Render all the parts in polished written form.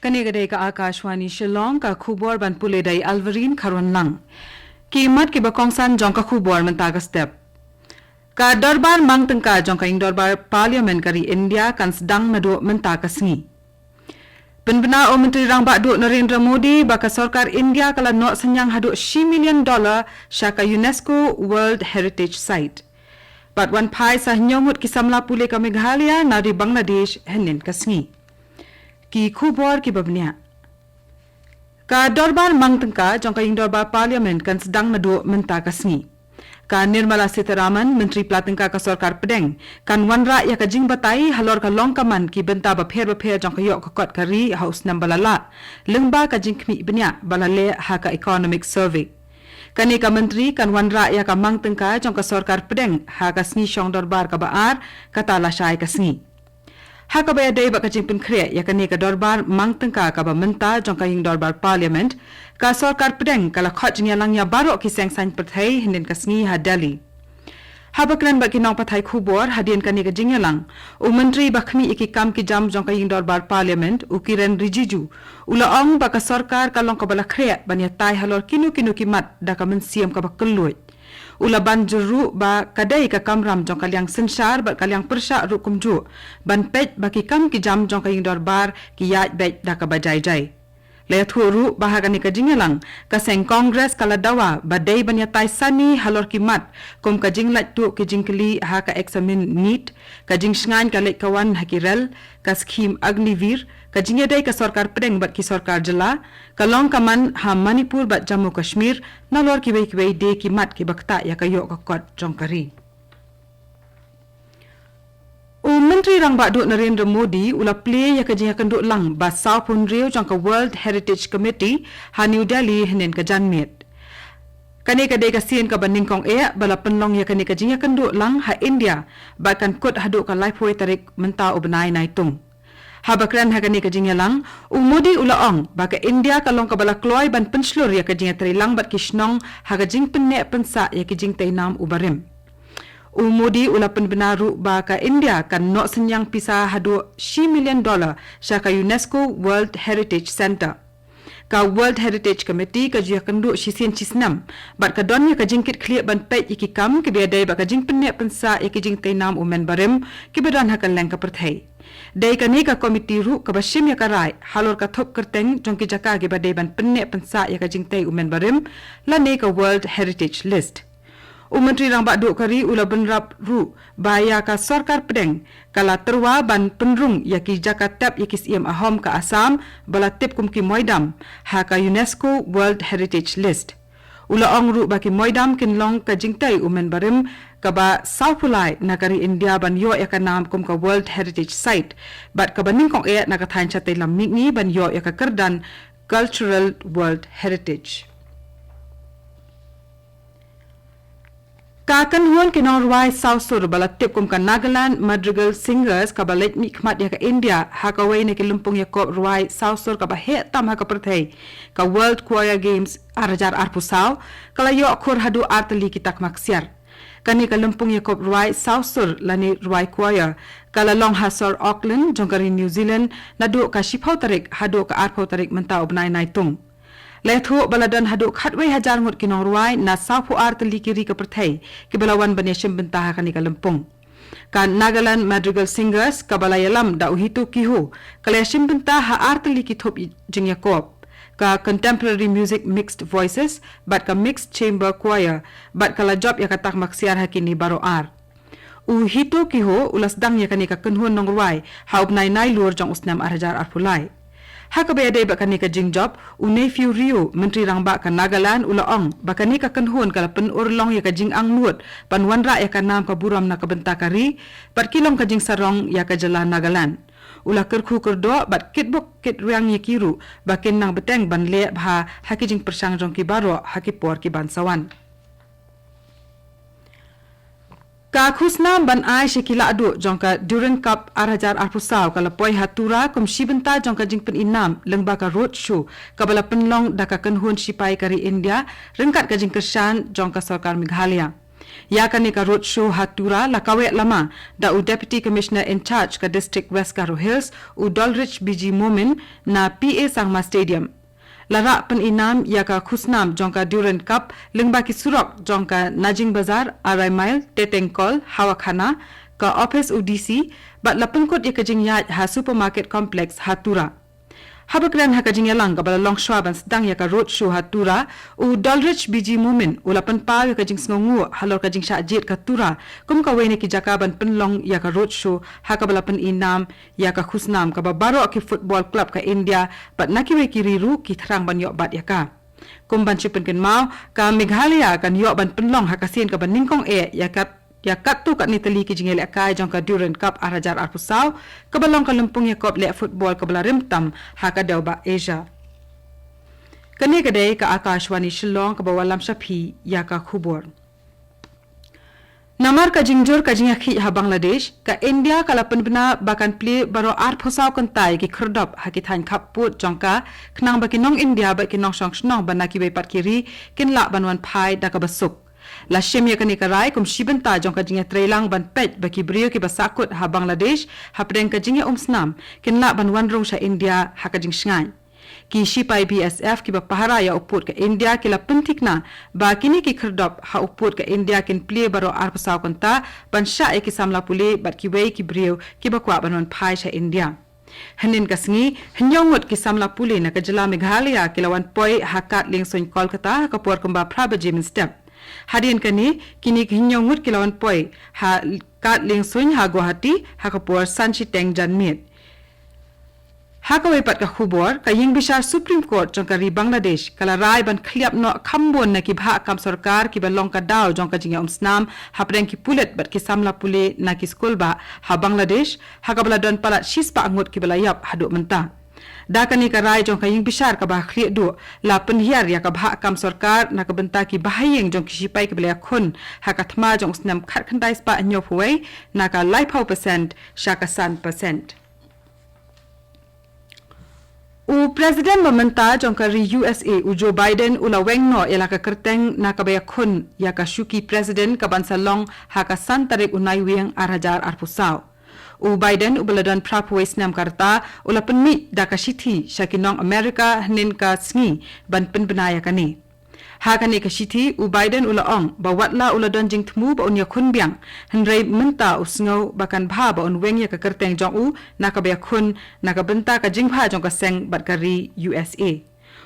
Kanigade ka Akashvani Shillong ka khubor ban puledai Alvarin Kharwan lang. Kimat ki bakongsan jong ka khubor mentaga step. Ka darbar mang tengka jong ka ing darbar parliament kari India kan sedang nado mentaga sengi. Penbena o Menteri Rang Bakduk Narendra Modi baka sarkar India kala nok senyang haduk $1 million syaka UNESCO World Heritage Site. Pat wan pai sah nyomut kisamla pule ka Meghalaya nari Bangladesh henin kasngi. Ki khubor ki babnya. Ka dorbar mang tengka jong ka ing dorbar parliament kan sedang nadu menta kasngi. Ka Nirmala Sitharaman Menteri Pelatengka ka Sarkar Pedeng kan wanra ya ka jing batai halor ka longkaman ki benta bapher jong ka yok ka kot kari haus nam balala lengba ka jing kmi benya balale ha ka economic survey. Kani ka menteri kan wanra ya ka mang tengka jong ka Sarkar Pedeng ha ka sngi syong dorbar ka baar kata la syai ka sngi. Haka baya day baka jingpin kre ya kani ka dorbar mang tengka ka ba menta jong ka ing dorbar parliament ka sarkar pedeng kala khot jing lang ya barok ki seng san perthai hindin ka sngi ha Delhi. Habakran ba kinong pathai khubor hadin kani ka jing lang u menteri bakhmi iki kam ki jam jong ka ing dorbar parliament u Kiren Rijiju ula ong baka sarkar kalong ka bala kre banya tai halor kinu ki mat da ka mensiam ka ba keluit. Ula ban juru ba kadai ka kamram jong kaliang sensar ba kaliang persya ru kumju ban pej ba ki kam ki jam jong ka ing dorbar ki yaj bej da ka bajai jai le thuru ba ha ka jingelang ka seng congress kala dawa ba dei banya tai sani halor ki mat kom ka jing lat tu ki jingkli ha ka examine neat ka jing sngan ka le kawan hakirel ka scheme agnivir ka jinge dei ka sarkar pedeng bat ki sarkar jala ka long kaman ha Manipur bat Jammu Kashmir nalor ki bei de ki mat ki bakta ya ka yok ka kot jong kari. U Menteri Rang Bakduk Narendra Modi ula play ya ka jinga kenduk lang ba South Pun Riu jong ka World Heritage Committee ha New Delhi henen ka janmet. Kani ka dei ka sien ka baning kong bala penlong ya kani ka jinga kenduk lang ha India ba kan kut haduk ka laipoi tarik menta u benai nai tung. Habakran hagani ka jingya lang umudi ulaong baka India kalong ka bala kloy ban penslur ya ka jingya tri lang bat kishnong haga jing penne pensa ya ki jing tainam ubarim umudi ula penbenaru baka India kan nok senyang pisa hadu $1 million syaka UNESCO World Heritage Center ka World Heritage Committee ka juya kendu sisien cisnam bat ka don ya ka jingkit kliat ban pej iki kam ke biadai baka jing penne pensa ya ki jing tainam umen barim ki bedan hakan leng ka perthai. Dai kani ka komiti ru ka bashim ya karai halor ka thop kerteng jong ki jaka ge badai ban penne pensa ya ka jingtai umen barim la ne ka World Heritage List. Menteri Rang Bakduk kari ula benrap ru baya ka sarkar pedeng kala terwa ban penrung ya ki jaka tap ya ki siem ahom ka Assam bala tip kum ki moidam ha ka UNESCO World Heritage List. Ula ong ru baki moidam kinlong ka jingtai umen barim ka ba South Pulai nakari India ban yo ya ka nam kum ka World Heritage Site bat ka baning kong na ka thain chatai lam ni ban yo ya ka kerdan Cultural World Heritage. Kakan huan kinong ruai South Sur bala tip kum ka Nagaland Madrigal Singers ka balet mi khmat ya ka India ha ka wei ne ki lumpung ya kop ruai South Sur ka ba he tam ha ka perthai ka World Choir Games arajar arpusau kala yo khur hadu artli ki tak maksiar kani ka lumpung ya kop ruai South Sur lani ruai choir kala long hasor Auckland jongkari New Zealand nadu ka shipau tarik hadu ka arpau tarik mentau benai nai tung. Lethu baladan haduk khatwei hajar ngut kinong ruai na sapu artli kiri ka perthai ki balawan baneshim bentaha kani ka lempung kan Nagaland Madrigal Singers ka balayalam da uhitu kihu kalashim bentaha artli ki thop jingya kop ka contemporary music mixed voices bat ka mixed chamber choir bat kala job ya katak maksiar hakini baro ar uhitu kihu ulas dang ya kani ka kenhun nong ruai haub nai lur jong usnam arhajar arpulai. Haka bayadai bakani ka jingjob nephew Rio Menteri Rang Bak ka Nagaland ulaong bakani ka kanhun kala penurlong ya ka jing ang nuot panwanra ya ka nam ka buram na ka benta kari bat kilong ka jing sarong ya ka jala Nagaland ula kerku kerdo bat kitbok kit riang ya kiru bakin nang beteng ban le bha haki jing persang jong ki baro haki por ki bansawan. Ka khusna ban ai shikila adu jongka Durand Cup arajar arpusau kala poi hatura kum shibenta jongka jingpen inam lengba ka road show kabala penlong daka kenhun sipai kari India rengkat ka jingkersan jongka sarkar Meghalaya. Yakani ka roadshow hatura lakawe lama da u Deputy Commissioner in charge ka District West Karo Hills u Dolrich BG Momin na PA Sangma Stadium. Lara peninam yaka khusnam jongka Durand Cup lingba ki surok jongka Najing Bazar Arai Mile Tetengkol Hawakhana ka office UDC bat lapengkot yaka jingyat ha supermarket complex hatura. Habakran hakajing yalang kabala long shwaban sedang yaka road show hatura u Dolrich BG Momin ulapan pa yaka jing sngongu halor kajing syajit katura kum kawene ki jakaban penlong yaka road show hakabala peninam yaka khusnam kababaro ki football club ka India bat nakiwe ki riru ki thrang ban yok bat yaka kum ban chipen ken mau ka Meghalaya kan yok ban penlong hakasin ka ban ningkong yakat tu kat ni teli ki jingel akai jongka Durand Cup arajar arpusau kabalong kalumpung yakop le football kabala rimtam hakadaw ba Asia kani kadai ka Akashvani Shillong ka bawalam shapi yaka khubor namar ka jingjor ka jingakhi ha Bangladesh ka India kalapan bina bakan play baro arpusau kantai ki khurdop hakithan khaput jongka knang bakinong India bakinong songsnong banaki bai patkiri kinla banwan phai dakabasuk la shemya kani karai kum shibenta jongka jinga trailang ban pet baki brio ki basakut ha Bangladesh ha preng ka jinga umsnam kinla ban wanrong sha India ha ka jing shngai ki shipai BSF ki ba pahara ya uput ka India ki la pentikna ba kini ki khrdop ha uput ka India kin play baro arpasaw kanta ban sha ki samla puli bat ki wei ki brio ki ba kwa banwan phai sha India hanin kasngi hnyongot ki samla puli na ka jila Meghalaya ki lawan poi hakat ling soin Kolkata ka por kumba praba jimin step hadian kani kini hinyongut kilawan poi ha kat ling suin ha Guwahati ha kapur sanchi teng janmit ha ka wepat ka khubor ka ying bishar Supreme Court jongka ri Bangladesh kala rai ban khliap no khambon na ki bha kam sarkar ki balong ka daw jongka jinga umsnam ha preng ki pulet bat ki samla pule na ki skol ba ha Bangladesh ha ka bala don palat shispa angut ki bala yap hadu menta dakani ka rai jong kaying bishar ka bah khli du la penhiar ya ka bha kam sarkar na ka benta ki bahayeng jong ki sipai ki bela khun ha ka thma jong snam khat khandai spa anyo phuwei na ka lai phau percent shaka san percent u president mamanta jong ka ri USA u Joe Biden ula weng no ela ka kerteng na ka baya khun ya ka shuki president ka ban salong ha ka san tarik unai wiang arajar arpusau u Biden u beladan prapwe snam karta ula penmi dakashithi shakinong America hnin ka sngi ban penbenaya kani ha kani ka shithi u Biden ula ong bawatla ula don jing thmu ba unya khun biang henrei menta usngau bakan bha ba on weng ya ka kerteng jong u nakabya khun nakabenta ka jing bha jong ka seng batkari USA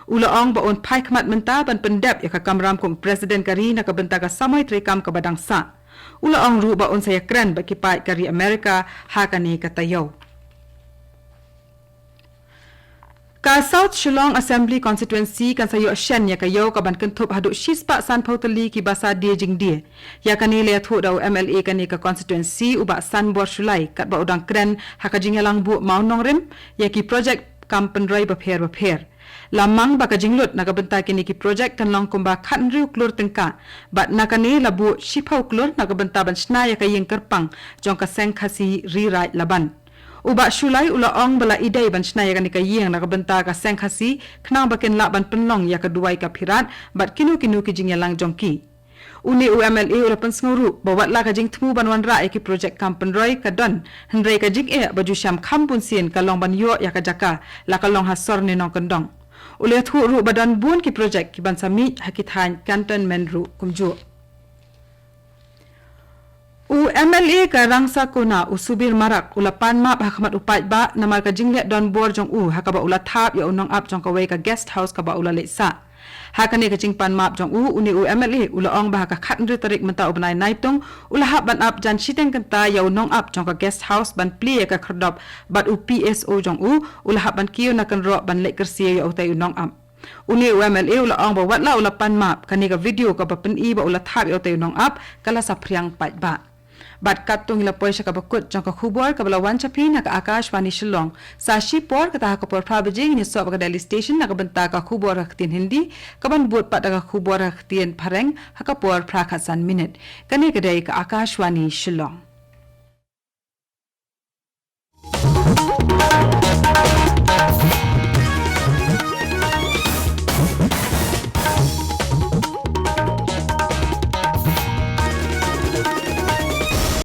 ula ong ba on phai khmat menta ban pendep ya ka kamram kum president kari nakabenta ka samai trekam ka badang sa ula ong ru ba on saya kran ba kipai kari America ha kani katayo ka South Shillong Assembly Constituency kan sayo shen ya kayo ka ban kentup hadu shispa san pautali ki basa die jing die ya kani le thu daw MLA kani ka constituency uba san bor shulai kat ba udang kren ha ka jingalang bu maunong rem ya ki project kampen roi ba pher lamang baka jinglut nakabenta kini ki project kan long kumba khan riu klur tengka bat nakani labu shipau klur nakabenta ban snaya ka yeng kerpang jong ka seng khasi ri rai laban uba shulai ula ong bala idai ban snaya kani ka yeng nakabenta ka seng khasi khna baken la ban penlong ya ka duai ka phirat bat kinu ki jingyalang jongki uni UMLA ula pensnguru bawat la ka jing thmu banwan ra ki project kampen roi ka don hendrei ka jing baju syam khampun sien ka long ban yo ya ka jaka la ka long hasor ni nong kendong ule thu ru badan bun ki project ki ban sami hakithan cantonment ru kumju u MLA ka rangsa kuna usubir marak ulapan map hakmat upat ba namar ka jingle don bor jong u hakaba ula thap ya unong up jong ka wei ka guest house ka ba ula lesa hakane ka jingpan map jong u uni u MLA ula ong ba ka khatnri tarik menta ubnai naitung ula hap ban up jan shiteng kanta ya unong up jong ka guest house ban play ka khrdop bat u PSO jong u ula hap ban kiyo na kan ro ban le kersia ya utai unong up uni u MLA ula ong ba watla ula pan map kani ka video ka ba pen i ba ula thap ya utai unong up kala sa priang pat ba bat katung ila poisha ka bakut jong ka khubor ka bala wan chapi na ka Akashvani Shillong sa shipor ka ta ka por prabjing ni so ka Delhi station na ka benta ka khubor raktin hindi ka ban bot pat ka khubor raktin phareng ha ka por prakhasan minute kani ka dai ka Akashvani Shillong